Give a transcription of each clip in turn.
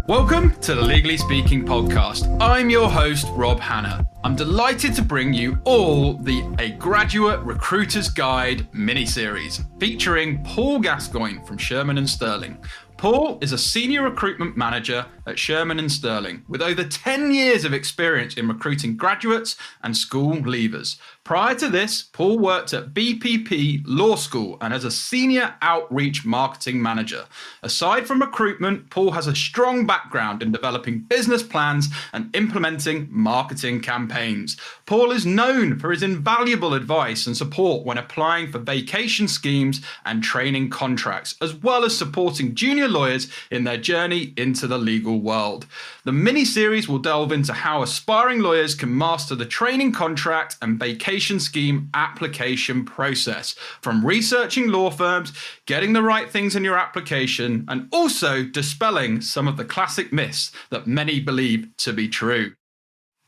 Welcome to the Legally Speaking podcast. I'm your host, Rob Hanna. I'm delighted to bring you all A Graduate Recruiter's Guide mini-series featuring Paul Gascoigne from Shearman & Sterling. Paul is a senior recruitment manager at Shearman & Sterling with over 10 years of experience in recruiting graduates and school leavers. Prior to this, Paul worked at BPP Law School and as a senior outreach marketing manager. Aside from recruitment, Paul has a strong background in developing business plans and implementing marketing campaigns. Paul is known for his invaluable advice and support when applying for vacation schemes and training contracts, as well as supporting junior lawyers in their journey into the legal world. The mini-series will delve into how aspiring lawyers can master the training contract and vacation scheme application process, from researching law firms, getting the right things in your application, and also dispelling some of the classic myths that many believe to be true.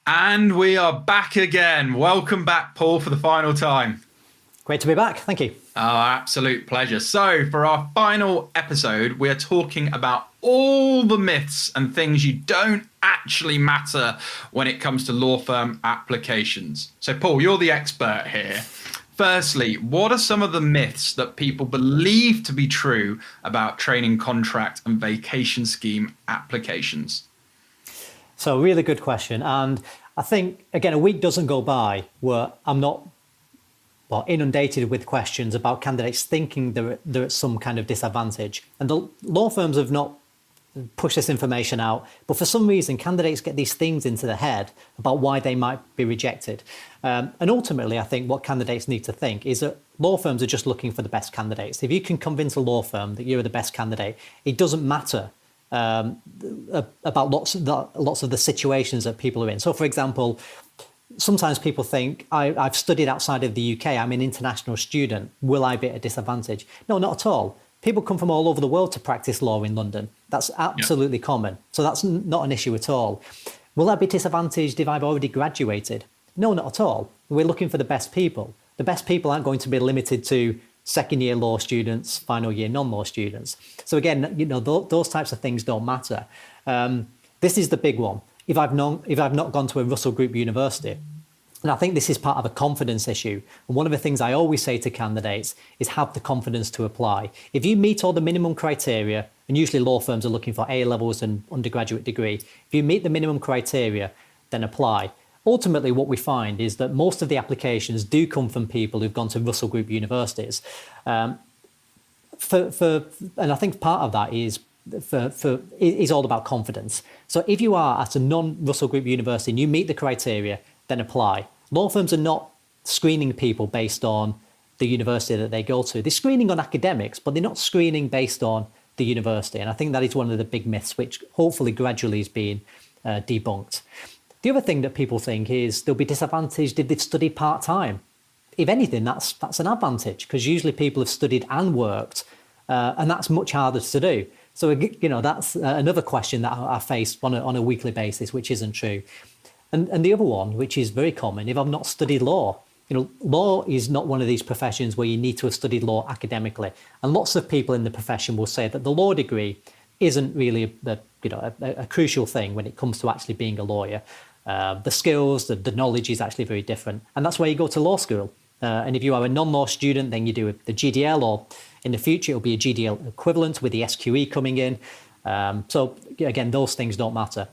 And we are back again. Welcome back, Paul, for the final time. Great to be back. Thank you. Absolute pleasure. So for our final episode, we're talking about all the myths and things you don't actually matter when it comes to law firm applications. So Paul, you're the expert here. Firstly, what are some of the myths that people believe to be true about training contract and vacation scheme applications? So really good question. And I think, again, a week doesn't go by where I'm not inundated with questions about candidates thinking they're at some kind of disadvantage. And the law firms have not pushed this information out, but for some reason, candidates get these things into their head about why they might be rejected. And ultimately, I think what candidates need to think is that law firms are just looking for the best candidates. If you can convince a law firm that you're the best candidate, it doesn't matter about lots of the situations that people are in. So, for example, sometimes people think, I've studied outside of the UK, I'm an international student, will I be at a disadvantage? No, not at all. People come from all over the world to practice law in London. That's absolutely common. So that's not an issue at all. Will I be disadvantaged if I've already graduated? No, not at all. We're looking for the best people. The best people aren't going to be limited to second year law students, final year non-law students. So again, those types of things don't matter. This is the big one. If I've not gone to a Russell Group university, and I think this is part of a confidence issue. And one of the things I always say to candidates is have the confidence to apply. If you meet all the minimum criteria, and usually law firms are looking for A levels and undergraduate degree, if you meet the minimum criteria, then apply. Ultimately, what we find is that most of the applications do come from people who've gone to Russell Group universities. And I think part of that is all about confidence. So if you are at a non-Russell Group university and you meet the criteria, then apply. Law firms are not screening people based on the university that they go to. They're screening on academics, but they're not screening based on the university. And I think that is one of the big myths, which hopefully gradually is being debunked. The other thing that people think is they'll be disadvantaged if they've studied part-time. If anything, that's an advantage, because usually people have studied and worked, and that's much harder to do. So, that's another question that I face on a weekly basis, which isn't true. And the other one, which is very common, if I've not studied law, law is not one of these professions where you need to have studied law academically. And lots of people in the profession will say that the law degree isn't really a crucial thing when it comes to actually being a lawyer. The skills, the knowledge is actually very different. And that's why you go to law school. And if you are a non-law student, then you do the GDL, or in the future, it'll be a GDL equivalent with the SQE coming in. So again, those things don't matter.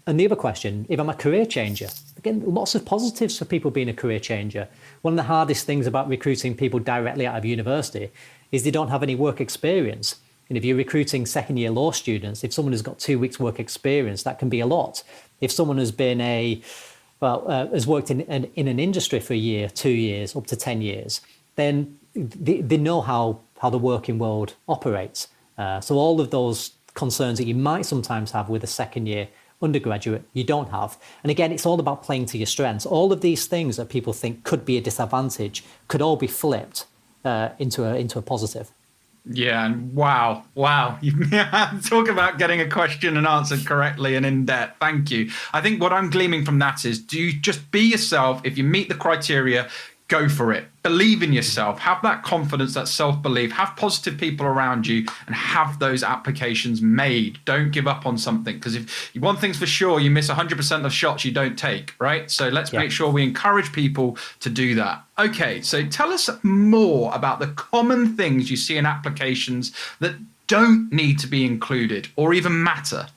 And the other question, if I'm a career changer, again, lots of positives for people being a career changer. One of the hardest things about recruiting people directly out of university is they don't have any work experience. And if you're recruiting second year law students, if someone has got 2 weeks work experience, that can be a lot. If someone has been has worked in an industry for a year, 2 years, up to 10 years, then they know how the working world operates. So all of those concerns that you might sometimes have with a second year undergraduate, you don't have. And again, it's all about playing to your strengths. All of these things that people think could be a disadvantage could all be flipped into a positive. Yeah, and wow. Talk about getting a question and answered correctly and in depth. Thank you. I think what I'm gleaming from that is, do you just be yourself? If you meet the criteria, go for it. Believe in yourself. Have that confidence, that self-belief. Have positive people around you and have those applications made. Don't give up on something, because if one thing's for sure, you miss 100% of shots you don't take, right? So let's make sure we encourage people to do that. Okay, so tell us more about the common things you see in applications that don't need to be included or even matter.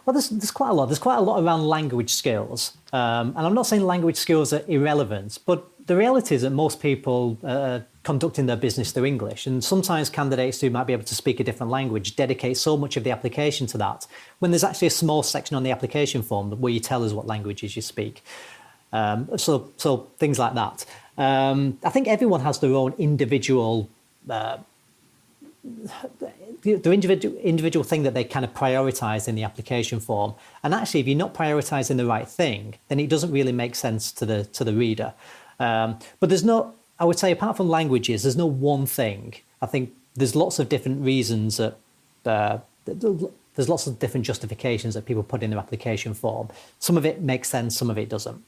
Well, there's quite a lot. There's quite a lot around language skills. And I'm not saying language skills are irrelevant, but the reality is that most people are conducting their business through English. And sometimes candidates who might be able to speak a different language dedicate so much of the application to that, when there's actually a small section on the application form where you tell us what languages you speak. So things like that. I think everyone has their own individual the individual thing that they kind of prioritize in the application form. And actually, if you're not prioritizing the right thing, then it doesn't really make sense to the reader. But there's no, I would say, apart from languages, there's no one thing. I think there's lots of different reasons that there's lots of different justifications that people put in their application form. Some of it makes sense, some of it doesn't.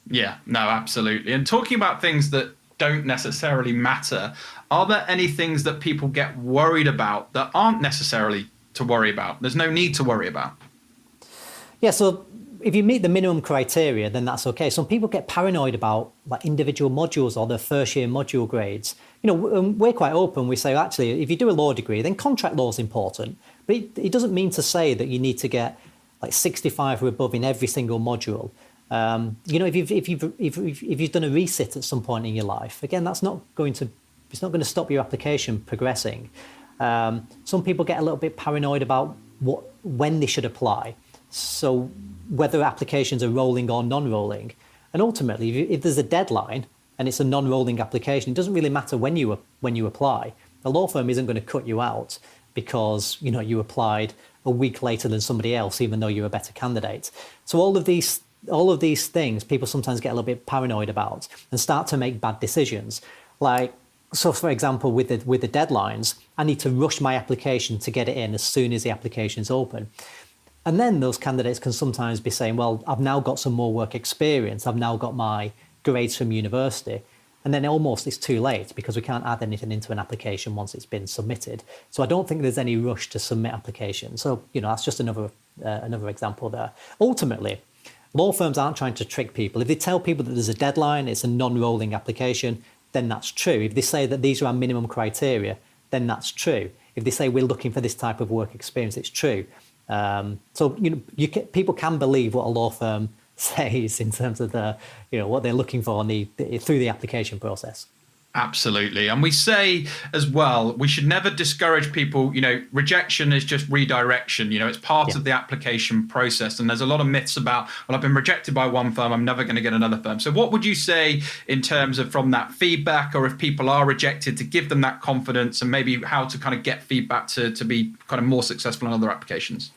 Yeah, no, absolutely. And talking about things that don't necessarily matter, are there any things that people get worried about that aren't necessarily to worry about? There's no need to worry about. Yeah, so if you meet the minimum criteria, then that's okay. Some people get paranoid about like individual modules or their first year module grades. You know, we're quite open. We say, actually, if you do a law degree, then contract law is important. But it doesn't mean to say that you need to get like 65 or above in every single module. You know, if you've done a resit at some point in your life, again, it's not going to stop your application progressing. Some people get a little bit paranoid about when they should apply. So whether applications are rolling or non-rolling. And ultimately, if there's a deadline and it's a non-rolling application, it doesn't really matter when you apply. A law firm isn't going to cut you out because, you know, you applied a week later than somebody else, even though you're a better candidate. So all of these things people sometimes get a little bit paranoid about and start to make bad decisions. Like, so for example, with the deadlines, I need to rush my application to get it in as soon as the application's open. And then those candidates can sometimes be saying, well, I've now got some more work experience. I've now got my grades from university. And then almost it's too late because we can't add anything into an application once it's been submitted. So I don't think there's any rush to submit applications. So, you know, that's just another example there. Ultimately, law firms aren't trying to trick people. If they tell people that there's a deadline, it's a non-rolling application, then that's true. If they say that these are our minimum criteria, then that's true. If they say we're looking for this type of work experience, it's true. So, you know, people can believe what a law firm says in terms of what they're looking for through the application process. Absolutely. And we say as well, we should never discourage people. You know, rejection is just redirection. You know, it's part of the application process. And there's a lot of myths about, well, I've been rejected by one firm, I'm never going to get another firm. So what would you say in terms of from that feedback, or if people are rejected, to give them that confidence and maybe how to kind of get feedback to be kind of more successful in other applications?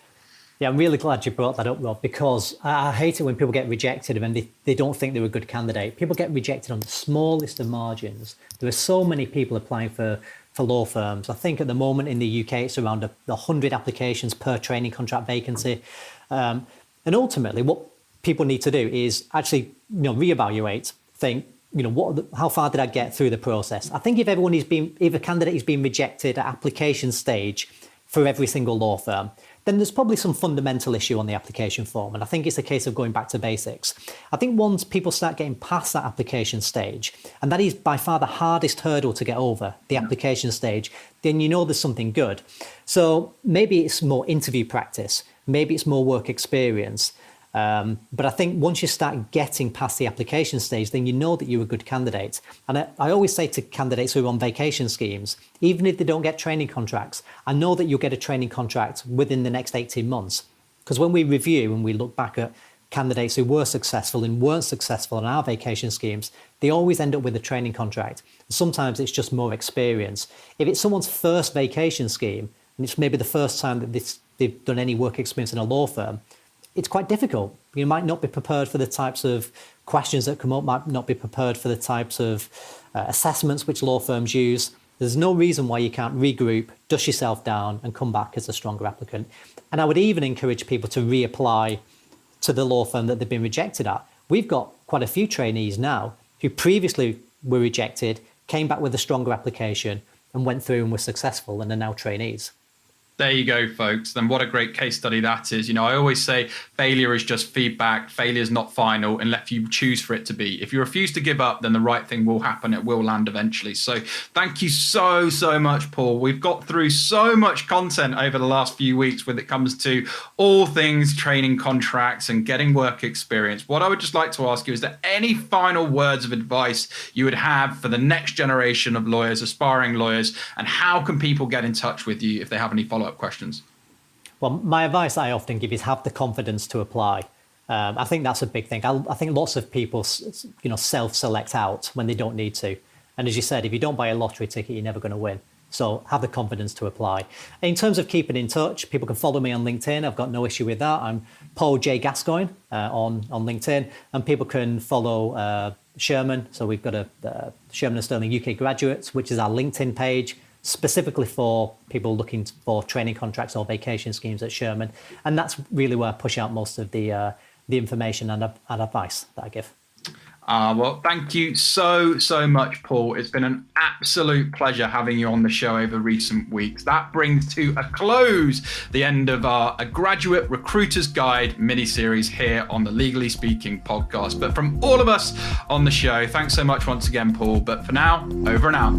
Yeah, I'm really glad you brought that up, Rob, because I hate it when people get rejected and they don't think they're a good candidate. People get rejected on the smallest of margins. There are so many people applying for law firms. I think at the moment in the UK, it's around 100 applications per training contract vacancy. And ultimately, what people need to do is actually, reevaluate, think, how far did I get through the process? I think if a candidate is being rejected at application stage for every single law firm, then there's probably some fundamental issue on the application form. And I think it's a case of going back to basics. I think once people start getting past that application stage, and that is by far the hardest hurdle to get over, the application stage, then you know there's something good. So maybe it's more interview practice, maybe it's more work experience. But I think once you start getting past the application stage, then you know that you're a good candidate. And I always say to candidates who are on vacation schemes, even if they don't get training contracts, I know that you'll get a training contract within the next 18 months. Because when we review and we look back at candidates who were successful and weren't successful in our vacation schemes, they always end up with a training contract. Sometimes it's just more experience. If it's someone's first vacation scheme, and it's maybe the first time that they've done any work experience in a law firm, it's quite difficult. You might not be prepared for the types of questions that come up, might not be prepared for the types of assessments which law firms use. There's no reason why you can't regroup, dust yourself down and come back as a stronger applicant. And I would even encourage people to reapply to the law firm that they've been rejected at we've got quite a few trainees now who previously were rejected, came back with a stronger application and went through and were successful and are now trainees. There you go, folks. Then what a great case study that is. I always say failure is just feedback. Failure is not final unless you choose for it to be. If you refuse to give up, then the right thing will happen. It will land eventually. So thank you so much, Paul. We've got through so much content over the last few weeks when it comes to all things training contracts and getting work experience. What I would just like to ask you, is there any final words of advice you would have for the next generation of lawyers, aspiring lawyers, and how can people get in touch with you if they have any follow-up questions? Well, my advice I often give is have the confidence to apply. I think that's a big thing. I think lots of people, self-select out when they don't need to. And as you said, if you don't buy a lottery ticket, you're never going to win. So have the confidence to apply. In terms of keeping in touch, people can follow me on LinkedIn. I've got no issue with that. I'm Paul J. Gascoigne on LinkedIn. And people can follow Sherman. So we've got a Sherman & Sterling UK Graduates, which is our LinkedIn page, specifically for people looking for training contracts or vacation schemes at Sherman. And that's really where I push out most of the information and advice that I give. Well, thank you so much, Paul. It's been an absolute pleasure having you on the show over recent weeks. That brings to a close the end of our Graduate Recruiter's Guide mini-series here on the Legally Speaking podcast. But from all of us on the show, thanks so much once again, Paul. But for now, over and out.